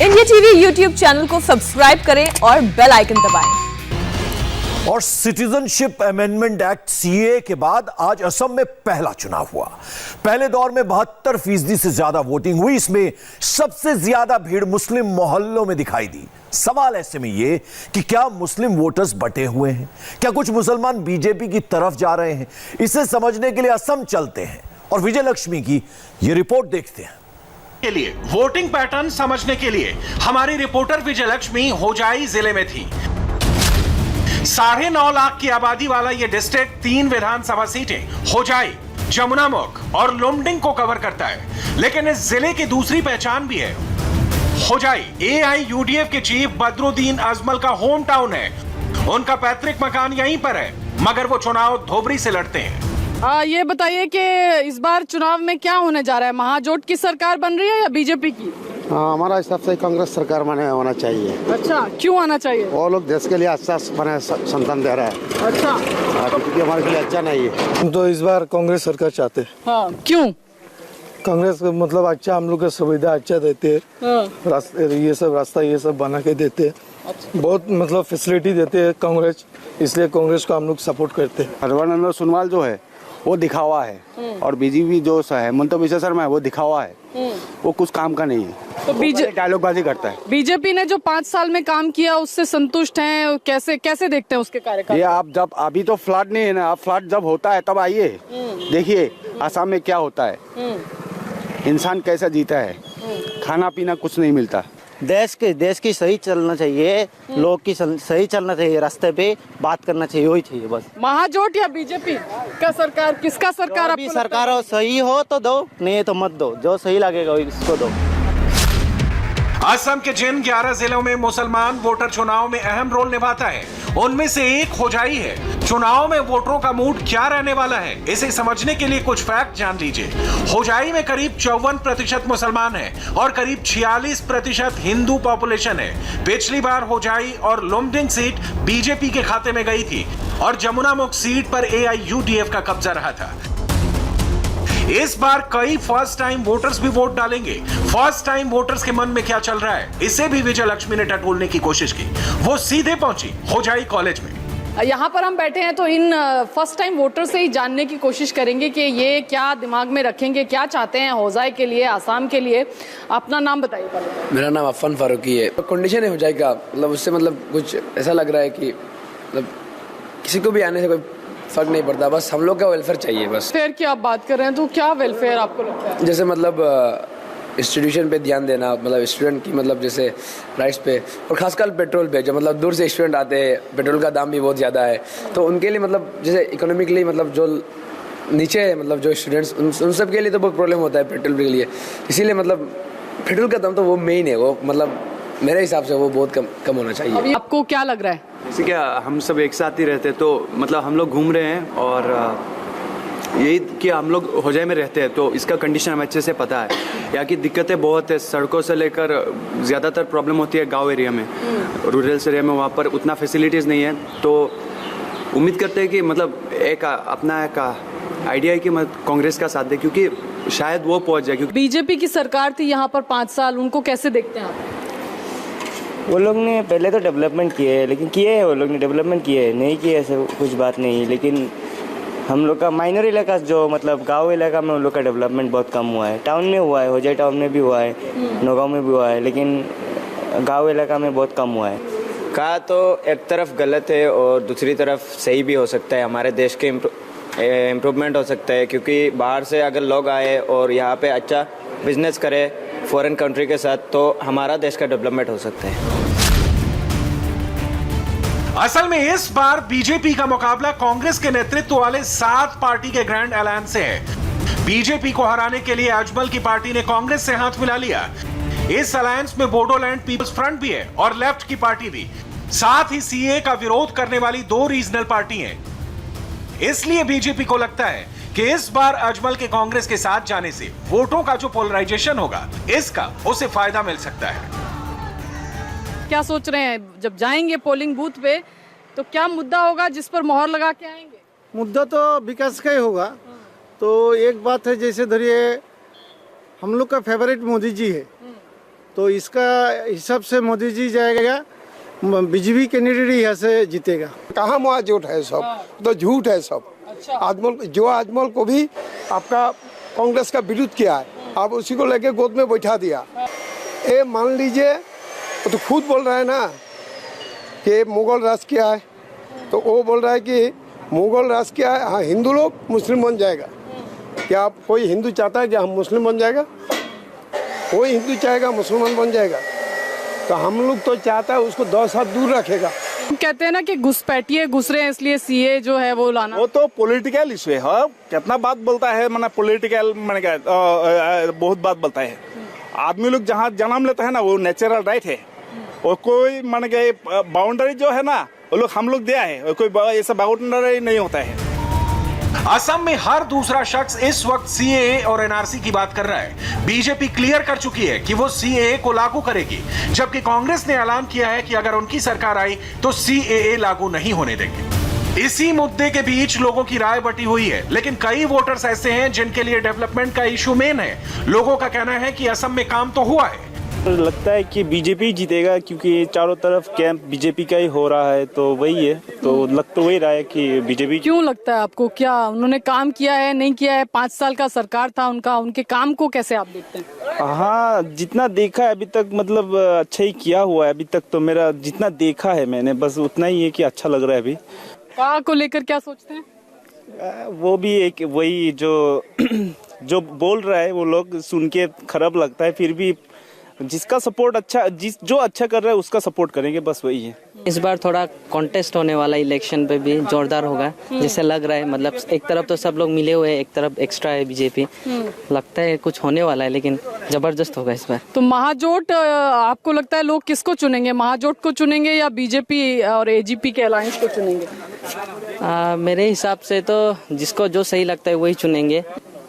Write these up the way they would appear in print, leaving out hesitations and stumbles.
India TV YouTube channel को subscribe करें और बेल आइकन दबाएं। और सिटीजनशिप अमेंडमेंट एक्ट सीए के बाद आज असम में पहला चुनाव हुआ। पहले दौर में 72% से ज्यादा वोटिंग हुई। इसमें सबसे ज्यादा भीड़ मुस्लिम मोहल्लों में दिखाई दी। सवाल ऐसे में ये कि क्या मुस्लिम वोटर्स बटे हुए हैं, क्या कुछ मुसलमान बीजेपी की तरफ जा रहे हैं? इसे समझने के लिए असम चलते हैं और विजय लक्ष्मी की यह रिपोर्ट देखते हैं। के लिए वोटिंग पैटर्न समझने के लिए हमारी रिपोर्टर विजय लक्ष्मी होजाई जिले में थी। 9.5 लाख की आबादी वाला यह डिस्ट्रिक्ट 3 विधानसभा सीटें होजाई, जमुनामुख और लुमडिंग को कवर करता है। लेकिन इस जिले की दूसरी पहचान भी है। होजाई AIUDF के चीफ बदरुद्दीन अजमल का होम टाउन है। उनका पैतृक मकान यहीं पर है, मगर वो चुनाव धोबरी से लड़ते हैं। ये बताइए कि इस बार चुनाव में क्या होने जा रहा है? महाजोट की सरकार बन रही है या बीजेपी की? हमारा हिसाब से कांग्रेस सरकार बने होना चाहिए। अच्छा, क्यों आना चाहिए? वो लोग देश के लिए अच्छा बने संतान दे रहा है। अच्छा, क्योंकि हमारे लिए अच्छा नहीं है। तो इस बार कांग्रेस सरकार चाहते हैं। हाँ, क्यों? कांग्रेस मतलब अच्छा, हम लोग का सुविधा अच्छा देते हैं। ये सब रास्ता ये सब बना के देते हैं। अच्छा। बहुत मतलब फैसिलिटी देते हैं कांग्रेस, इसलिए कांग्रेस को हम लोग सपोर्ट करते हैं। सर्बानंद सोनोवाल जो है वो दिखावा है और बीजेपी जो है हेमंत बिस्वा शर्मा है वो दिखावा है। वो कुछ काम का नहीं है, तो डायलॉगबाजी करता है। बीजेपी ने जो 5 साल में काम किया उससे संतुष्ट हैं? कैसे देखते हैं उसके कार्यकाल? ये आप जब अभी तो फ्लड नहीं है ना, आप फ्लड जब होता है तब आइए, देखिए आसाम में क्या होता है, इंसान कैसा जीता है, खाना पीना कुछ नहीं मिलता। देश की सही चलना चाहिए, लोग की सही चलना चाहिए, रास्ते पे बात करना चाहिए, वही चाहिए बस। महाजोट या बीजेपी का सरकार, किसका सरकार? अभी सरकार हो, सही हो तो दो, नहीं तो मत दो, जो सही लगेगा उसको दो। असम के जिन 11 जिलों में मुसलमान वोटर चुनाव में अहम रोल निभाता है, उनमें से एक होजाई है। चुनाव में वोटरों का मूड क्या रहने वाला है, इसे समझने के लिए कुछ फैक्ट जान लीजिए। होजाई में करीब 54% मुसलमान है और करीब 46% हिंदू पॉपुलेशन है। पिछली बार होजाई और लुमडिंग सीट बीजेपी के खाते में गई थी और जमुनामुख सीट पर AIUDF का कब्जा रहा था। इस बार कई फर्स्ट टाइम वोटर्स भी वोट डालेंगे। फर्स्ट टाइम वोटर्स के मन में क्या चल रहा है, इसे भी विजय लक्ष्मी ने टटोलने की कोशिश की। वो सीधे पहुंची होजाई कॉलेज में। यहाँ पर हम बैठे हैं तो इन फर्स्ट टाइम वोटर से ही जानने की कोशिश करेंगे कि ये क्या दिमाग में रखेंगे, क्या चाहते हैं होजाई के लिए, आसाम के लिए। अपना नाम बताइए। मेरा नाम अफन फारूकी है। कंडीशन है होजाई का, मतलब उससे मतलब कुछ ऐसा लग रहा है कि मतलब किसी को भी आने से कोई फर्क नहीं पड़ता, बस हम लोग का वेलफेयर चाहिए बस। फेयर की आप बात कर रहे हैं तो क्या वेलफेयर आपको लगता है? जैसे मतलब इंस्टीट्यूशन पे ध्यान देना, मतलब स्टूडेंट की मतलब जैसे राइट्स पे, और खासकर पेट्रोल पे, जो मतलब दूर से स्टूडेंट आते हैं, पेट्रोल का दाम भी बहुत ज़्यादा है, तो उनके लिए मतलब जैसे इकोनॉमिकली मतलब जो नीचे है, मतलब जो स्टूडेंट्स उन सब के लिए तो बहुत प्रॉब्लम होता है पेट्रोल के लिए। इसीलिए मतलब पेट्रोल का दाम तो वो मेन है, वो मतलब मेरे हिसाब से वो बहुत कम होना चाहिए। अभी आपको क्या लग रहा है? जैसे क्या हम सब एक साथ ही रहते, तो मतलब हम लोग घूम रहे हैं और यही कि हम लोग होजाई में रहते हैं तो इसका कंडीशन हमें अच्छे से पता है। यहाँ की दिक्कतें बहुत है, सड़कों से लेकर ज़्यादातर प्रॉब्लम होती है गांव एरिया में, रूरल एरिया में वहाँ पर उतना फैसिलिटीज़ नहीं है। तो उम्मीद करते हैं कि मतलब एक अपना एक आइडिया है कि कांग्रेस का साथ दे, क्योंकि शायद वो पहुँच जाए। क्योंकि बीजेपी की सरकार थी यहाँ पर 5 साल, उनको कैसे देखते हैं आप? वो लोग ने पहले तो डेवलपमेंट किए है, लेकिन किए है वो लोग ने डेवलपमेंट किए है, नहीं किए ऐसे कुछ बात नहीं। लेकिन हम लोग का माइनर इलाका जो मतलब गांव इलाका में उन लोग का डेवलपमेंट बहुत कम हुआ है। टाउन में हुआ है, होजाई टाउन में भी हुआ है, नौगांव में भी हुआ है, लेकिन गांव इलाका में बहुत कम हुआ है। कहा तो एक तरफ गलत है और दूसरी तरफ सही भी हो सकता है। हमारे देश के इम्प्रूवमेंट हो सकता है, क्योंकि बाहर से अगर लोग आए और यहाँ पे अच्छा बिजनेस करे फॉरेन कंट्री के साथ, तो हमारा देश का डेवलपमेंट हो सकता है। असल में इस बार बीजेपी का मुकाबला कांग्रेस के नेतृत्व वाले 7 पार्टी के ग्रैंड अलायंस से है। बीजेपी को हराने के लिए अजमल की पार्टी ने कांग्रेस से हाथ मिला लिया। इस अलायंस में बोडोलैंड पीपल्स फ्रंट भी है और लेफ्ट की पार्टी भी। साथ ही सीए का विरोध करने वाली 2 रीजनल पार्टी हैं। इसलिए बीजेपी को लगता है कि इस बार अजमल के कांग्रेस के साथ जाने से वोटों का जो पोलराइजेशन होगा, इसका उसे फायदा मिल सकता है। क्या सोच रहे हैं, जब जाएंगे पोलिंग बूथ पे तो क्या मुद्दा होगा जिस पर मोहर लगा के आएंगे? मुद्दा तो विकास का ही होगा। तो एक बात है, जैसे धरिए हम लोग का फेवरेट मोदी जी है, तो इसका हिसाब से मोदी जी जाएगा, बीजेपी कैंडिडेट यहाँ से जीतेगा। कहाँ मौजूद है सब, तो झूठ है सब। आजमल को भी आपका कांग्रेस का विरोध किया है, आप उसी को लेके गोद में बैठा दिया। ये मान लीजिए वो तो खुद बोल रहा है ना कि मुगल राज किया है, तो वो बोल रहा है कि मुगल राज किया है, हाँ हिंदू लोग मुस्लिम बन जाएगा। क्या आप कोई हिंदू चाहता है कि हम मुस्लिम बन जाएगा? कोई हिंदू चाहेगा मुसलमान बन जाएगा? तो हम लोग तो चाहता है उसको 10 हाथ दूर रखेगा। कहते हैं ना कि घुसपैठिए घुस रहे हैं, इसलिए सीए जो है वो लाना। वो तो पॉलिटिकल इशू है। हाँ, कितना बात बोलता है, मैंने पॉलिटिकल मैंने क्या बहुत बात बोलता है। आदमी लोग जहाँ जन्म लेते हैं ना वो नेचुरल राइट है, और कोई मैंने क्या बाउंड्री जो है ना वो लोग हम लोग दिया है, और कोई ऐसा बाउंड्री नहीं होता है। असम में हर दूसरा शख्स इस वक्त सीएए और एनआरसी की बात कर रहा है। बीजेपी क्लियर कर चुकी है कि वो सीएए को लागू करेगी, जबकि कांग्रेस ने ऐलान किया है कि अगर उनकी सरकार आई तो सीएए लागू नहीं होने देंगे। इसी मुद्दे के बीच लोगों की राय बटी हुई है, लेकिन कई वोटर्स ऐसे हैं जिनके लिए डेवलपमेंट का इशू मेन है। लोगों का कहना है कि असम में काम तो हुआ है। तो लगता है कि बीजेपी जीतेगा, क्योंकि चारों तरफ कैंप बीजेपी का ही हो रहा है, तो वही है। तो लग तो वही रहा है कि बीजेपी। क्यों लगता है आपको? क्या उन्होंने काम किया है, नहीं किया है? 5 साल का सरकार था उनका, उनके काम को कैसे आप देखते हैं? हाँ, जितना देखा है अभी तक, मतलब अच्छा ही किया हुआ है अभी तक। तो मेरा जितना देखा है मैंने, बस उतना ही है कि अच्छा लग रहा है। अभी का को लेकर क्या सोचते हैं? वो भी एक वही जो बोल रहा है वो लोग सुन के खराब लगता है, फिर भी जिसका सपोर्ट अच्छा, जो अच्छा कर रहा है उसका सपोर्ट करेंगे, बस वही है। इस बार थोड़ा कॉन्टेस्ट होने वाला इलेक्शन पे भी जोरदार होगा जैसे लग रहा है। मतलब एक तरफ तो सब लोग मिले हुए हैं, एक तरफ एक्स्ट्रा है बीजेपी। लगता है कुछ होने वाला है, लेकिन जबरदस्त होगा इस बार। तो महाजोट आपको लगता है लोग किसको चुनेंगे? महाजोट को चुनेंगे या बीजेपी और एजीपी के अलायंस को चुनेंगे? मेरे हिसाब से तो जिसको जो सही लगता है वही चुनेंगे।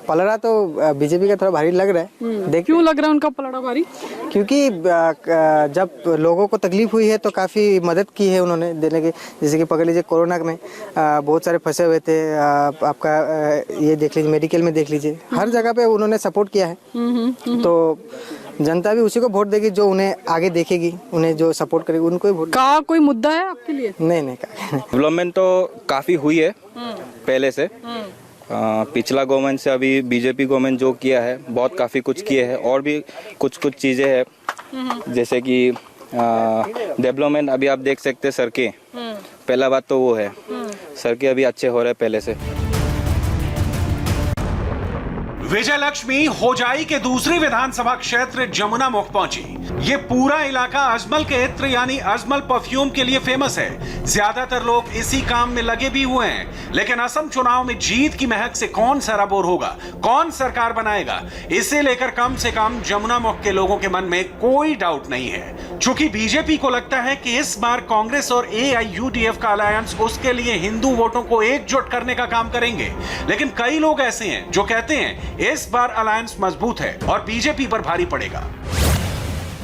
पलड़ा तो बीजेपी का थोड़ा भारी लग रहा है। क्यों लग रहा है उनका पलड़ा भारी? क्योंकि जब लोगों को तकलीफ हुई है तो काफ़ी मदद की है उन्होंने देने की। जैसे कि पकड़ लीजिए कोरोना में बहुत सारे फंसे हुए थे, आपका ये देख लीजिए, मेडिकल में देख लीजिए, हर जगह पे उन्होंने सपोर्ट किया है। तो जनता भी उसी को वोट देगी जो उन्हें आगे देखेगी, उन्हें जो सपोर्ट करेगी उनको ही वोट। का कोई मुद्दा है आपके लिए? नहीं। डेवलपमेंट तो काफ़ी हुई है पहले से। पिछला गवर्नमेंट से अभी बीजेपी गवर्नमेंट जो किया है बहुत काफ़ी कुछ किए हैं, और भी कुछ चीज़ें हैं जैसे कि डेवलपमेंट अभी आप देख सकते हैं। सड़कें, पहला बात तो वो है, सड़कें अभी अच्छे हो रहे हैं पहले से। विजय लक्ष्मी होजाई के दूसरी विधानसभा क्षेत्र जमुना मुख पहुंची। ये पूरा इलाका अजमल के इत्र यानी अजमल परफ्यूम के लिए फेमस है। ज्यादातर लोग इसी काम में लगे भी हुए हैं, लेकिन असम चुनाव में जीत की महक से कौन सराबोर होगा, कौन सरकार बनाएगा, इसे लेकर कम से कम जमुना मुख के लोगों के मन में कोई डाउट नहीं है। चूंकि बीजेपी को लगता है कि इस बार कांग्रेस और AIUDF का अलायंस उसके लिए हिंदू वोटों को एकजुट करने का काम करेंगे, लेकिन कई लोग ऐसे हैं जो कहते हैं इस बार अलायंस मजबूत है और बीजेपी पर भारी पड़ेगा।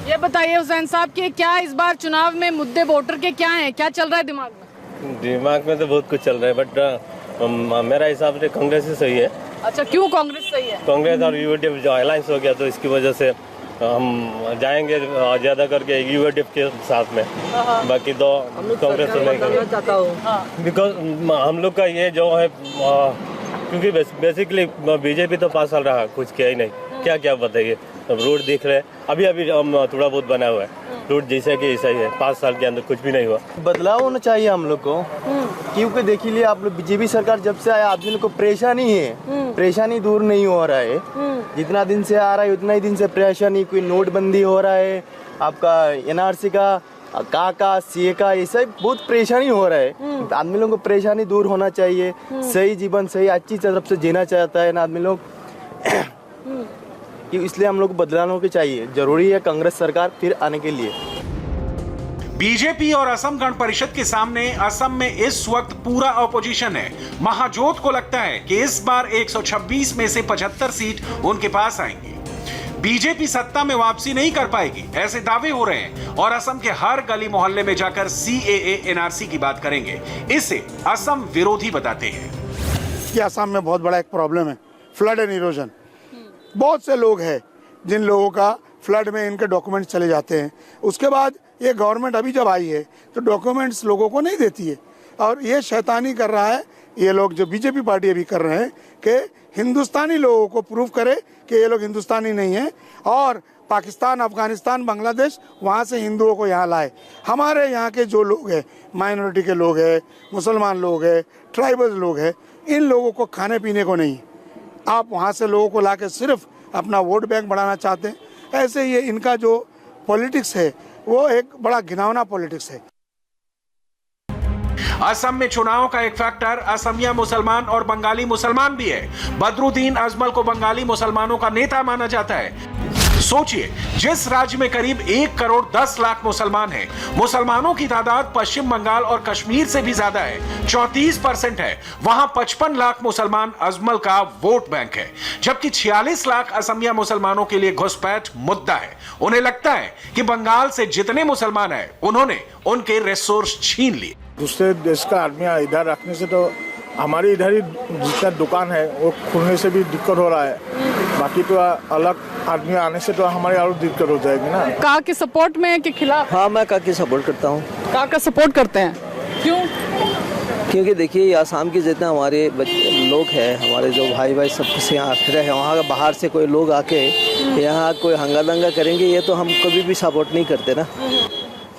ये बताइए हुसैन साहब कि क्या इस बार चुनाव में मुद्दे वोटर के क्या हैं, क्या चल रहा है दिमाग में? दिमाग में तो बहुत कुछ चल रहा है, बट मेरा हिसाब से कांग्रेस ही सही है। अच्छा, क्यों कांग्रेस सही है? कांग्रेस और यूडीएफ जो अलायंस हो गया तो इसकी वजह से हम जाएंगे ज्यादा करके यूडीएफ के साथ में, बाकी दो कांग्रेस तो नहीं करेंगे। बिकॉज हम लोग का ये जो है, क्योंकि बेसिकली बीजेपी तो 5 साल रहा, कुछ किया ही नहीं। क्या बताइए, रोड दिख रहे हैं, अभी हम थोड़ा बहुत बना हुआ है, रोड जैसा कि ऐसा ही है। 5 साल के अंदर कुछ भी नहीं हुआ। बदलाव होना चाहिए हम लोग को, क्योंकि देखिए लिए आप लोग, बीजेपी सरकार जब से आया आदमी को परेशानी है, परेशानी दूर नहीं हो रहा है। जितना दिन से आ रहा है उतना ही दिन से परेशानी, कोई नोटबंदी हो रहा है, आपका NRC का CA का, ये सब बहुत परेशानी हो रहा है। आदमी लोगों को परेशानी दूर होना चाहिए, सही जीवन सही अच्छी तरफ से जीना चाहता है ना आदमी लोग, इसलिए हम लोग को बदलाव के चाहिए, जरूरी है कांग्रेस सरकार फिर आने के लिए। बीजेपी और असम गण परिषद के सामने असम में इस वक्त पूरा ऑपोजिशन है। महाजोत को लगता है कि इस बार 126 में से 75 सीट उनके पास आएंगी। बीजेपी सत्ता में वापसी नहीं कर पाएगी, ऐसे दावे हो रहे हैं, और असम के हर गली मोहल्ले में जाकर CAA NRC की बात करेंगे। इसे असम विरोधी बताते हैं कि असम में बहुत बड़ा एक प्रॉब्लम है, फ्लड एंड इरोजन। बहुत से लोग हैं जिन लोगों का फ्लड में इनके डॉक्यूमेंट्स चले जाते हैं। उसके बाद ये गवर्नमेंट अभी जब आई है तो डॉक्यूमेंट्स लोगों को नहीं देती है, और ये शैतानी कर रहा है ये लोग, जो बीजेपी पार्टी अभी कर रहे हैं कि हिंदुस्तानी लोगों को प्रूव करे कि ये लोग हिंदुस्तानी नहीं है, और पाकिस्तान, अफगानिस्तान, बांग्लादेश वहाँ से हिंदुओं को यहाँ लाए। हमारे यहाँ के जो लोग हैं, माइनॉरिटी के लोग हैं, मुसलमान लोग हैं, ट्राइबल लोग हैं, इन लोगों को खाने पीने को नहीं, आप वहाँ से लोगों को लाके सिर्फ अपना वोट बैंक बढ़ाना चाहते हैं। ऐसे ये इनका जो पॉलिटिक्स है वो एक बड़ा घिनौना पॉलिटिक्स है। असम में चुनाव का एक फैक्टर असमिया मुसलमान और बंगाली मुसलमान भी है। बदरुद्दीन अजमल को बंगाली मुसलमानों का नेता माना जाता है। सोचिए, जिस राज्य में करीब 1 करोड़ 10 लाख मुसलमान हैं, मुसलमानों की तादाद पश्चिम बंगाल और कश्मीर से भी ज्यादा है, 34% है। वहां 55 लाख मुसलमान अजमल का वोट बैंक है, जबकि 46 लाख असमिया मुसलमानों के लिए घुसपैठ मुद्दा है। उन्हें लगता है कि बंगाल से जितने मुसलमान हैं, उन्होंने उनके रिसोर्स छीन लिए। दूसरे देश का आदमी इधर रखने से तो हमारी इधर ही जितना दुकान है वो खुलने से भी दिक्कत हो रहा है, बाकी तो अलग आदमी आने से तो हमारी और दिक्कत हो जाएगी ना। का के सपोर्ट में कि खिलाफ? हाँ, मैं का के सपोर्ट करता हूँ। का सपोर्ट करते हैं, क्यों? क्योंकि देखिए आसाम के जितना हमारे लोग हैं, हमारे जो भाई सब कुछ यहाँ आखिर है, वहाँ बाहर से कोई लोग आके यहाँ कोई हंगा दंगा करेंगे, ये तो हम कभी भी सपोर्ट नहीं करते ना।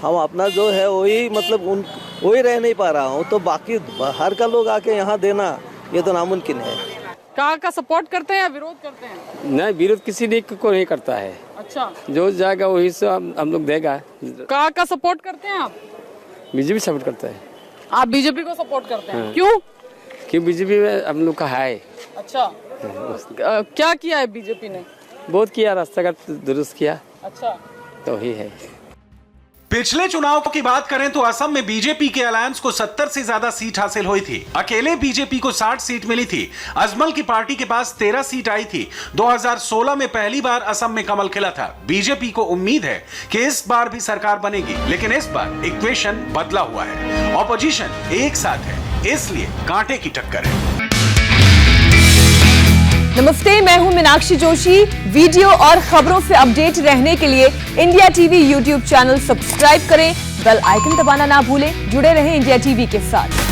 हम अपना जो है वही मतलब वही रह नहीं पा रहा हूँ, तो बाकी बाहर का लोग आके यहाँ देना ये तो नामुमकिन है। का सपोर्ट करते हैं या विरोध करते हैं? नहीं, विरोध किसी ने को नहीं करता है। अच्छा, जो जाएगा वही से हम लोग देगा। का सपोर्ट करते हैं आप? बीजेपी सपोर्ट करता है। आप बीजेपी को सपोर्ट करते हैं, क्यों? क्यों, बीजेपी में हम लोग का है। अच्छा, क्या किया है बीजेपी ने? बहुत किया, रास्ता का दुरुस्त किया। अच्छा, तो वही है। पिछले चुनाव की बात करें तो असम में बीजेपी के अलायंस को 70 से ज्यादा सीट हासिल हुई थी। अकेले बीजेपी को 60 सीट मिली थी। अजमल की पार्टी के पास 13 सीट आई थी। 2016 में पहली बार असम में कमल खिला था। बीजेपी को उम्मीद है कि इस बार भी सरकार बनेगी, लेकिन इस बार इक्वेशन बदला हुआ है। ऑपोजिशन एक साथ है, इसलिए कांटे की टक्कर है। नमस्ते, मैं हूं मीनाक्षी जोशी। वीडियो और खबरों से अपडेट रहने के लिए India TV YouTube channel subscribe करें, बेल आइकन दबाना ना भूलें। जुड़े रहें इंडिया टीवी के साथ।